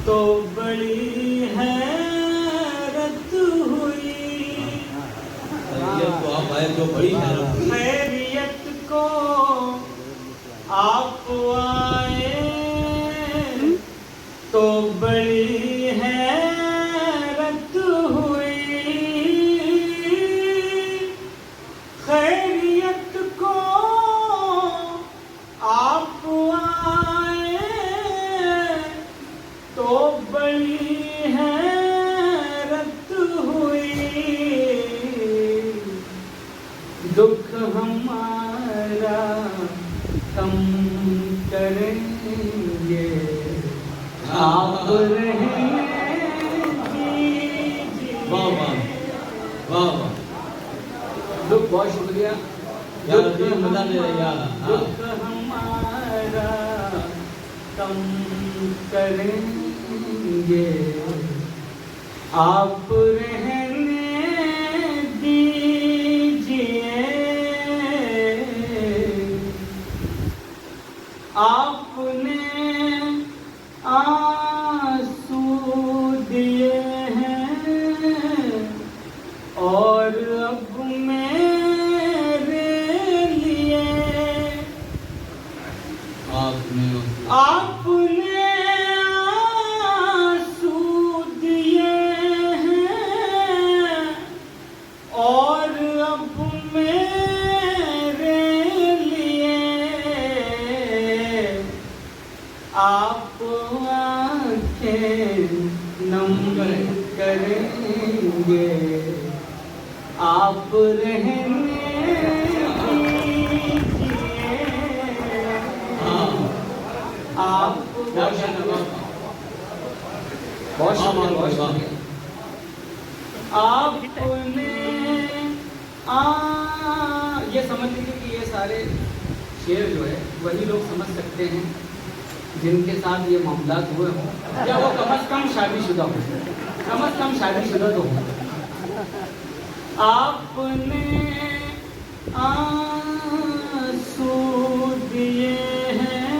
तो बड़ी हैरत हुई। तो आप आए तो बड़ी खैरियत को आप आए तो बड़ी हैरत हुई। खैरियत को आप आए तो बड़ी हैरत हुई। दुख हमारा कम करेंगे आप रहने दीजिए। वाह वाह वाह वाह। दुख, बहुत शुक्रिया। यार दिल मजा दे रहे यार। दुख हमारा कम करेंगे आप रहने दीजिए। आपने आंसू दिए हैं और अब मेरे लिए आपने आपने आंसू दिए हैं और अब मेरे लिए आप आंखें नम करेंगे आप रहने दीजिए। आप बहुत शुक्रिया। आपने ये समझ लीजिए कि ये सारे शेर जो है वही लोग समझ सकते हैं जिनके साथ ये मामलात हुए हों, या वो कम से कम शादीशुदा हो, कम से कम शादीशुदा तो हो। आपने आंसू दिए हैं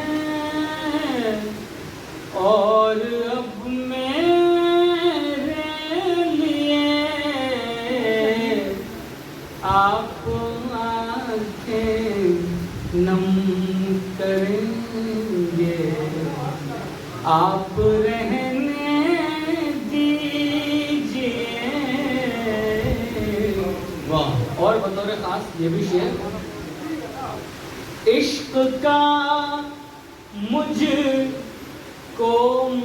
और अब मेरे लिए आप आंखें नम करेंगे आप रहने दीजिए। वाह। और बतौर खास ये भी शेर, इश्क का मुझको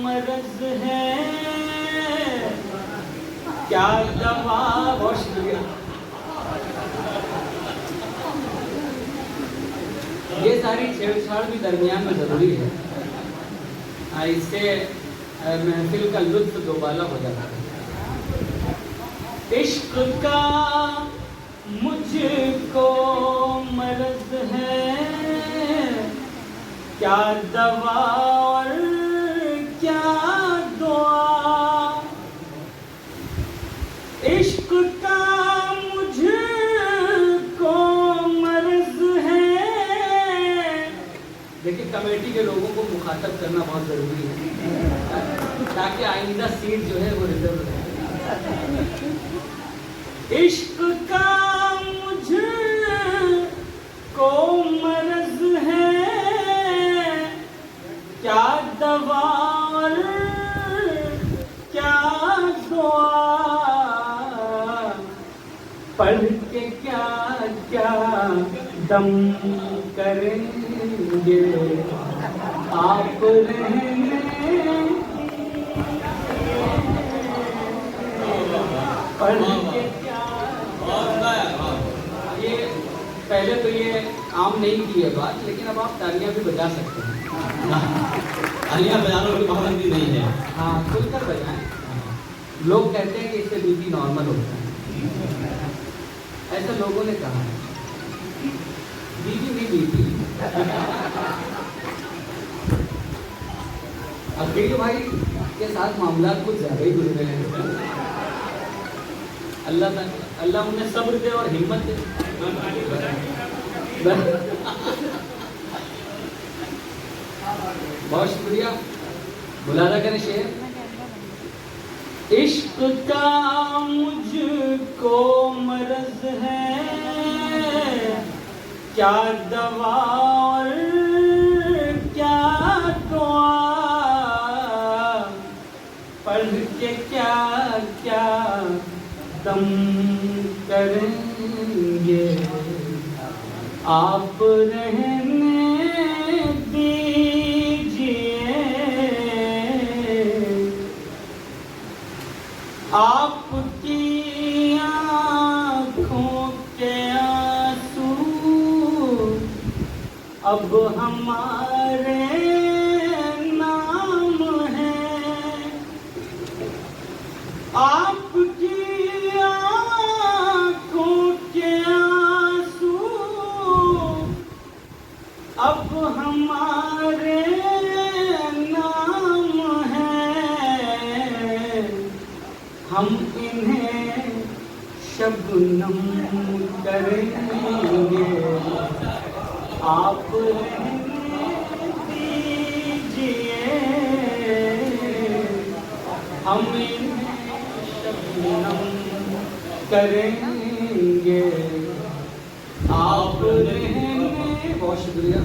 मरज है क्या दवा। बहुत शुक्रिया। ये सारी छेड़छाड़ भी दरमियान में ज़रूरी है, इससे महफिल का लुत्फ दोबाला हो जाता है। इश्क का मुझको मरज है क्या दवा और क्या दुआ। इश्क का मुझको मरज है। देखिए, कमेटी के लोगों को मुखातब करना बहुत ज़रूरी है ताकि आइंदा सीट जो है वो रिजर्व रहे। इश्क का मुझको मरज है क्या दवा और क्या दुआ। पढ़ के क्या क्या दम करेंगे आप रहने। पढ़ के क्या ये पहले तो ये आम नहीं की है बात, लेकिन अब आप तालियां भी बजा सकते हैं। तालियां बजाने की पाबंदी नहीं है। हाँ, खुलकर बजाएं। लोग कहते हैं कि इससे बीपी नॉर्मल होता है, ऐसा लोगों ने कहा है। बीपी नहीं बीपी। अकील भाई के साथ मामला कुछ ज़्यादा ही गुजरे हैं। अल्लाह उन्हें सब्र दे और हिम्मत दे। बहुत शुक्रिया। बुलाना करें शेर। इश्क का मुझको मरज है, क्या दवा और क्या दुआ, पढ़ के क्या क्या दम करेंगे, आप रहने दीजिए। आपकी आँखों के आंसू अब हमारे नाम हैं। आपकी आँखों के आंसू अब हमारे नाम हैं। हम इन्हें शबनम करेंगे, आप रहने दीजिए। हम इन्हें शबनम करेंगे, आप रहने। बहुत शुक्रिया।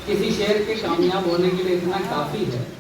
किसी शेर के कामयाब होने के लिए इतना काफ़ी है।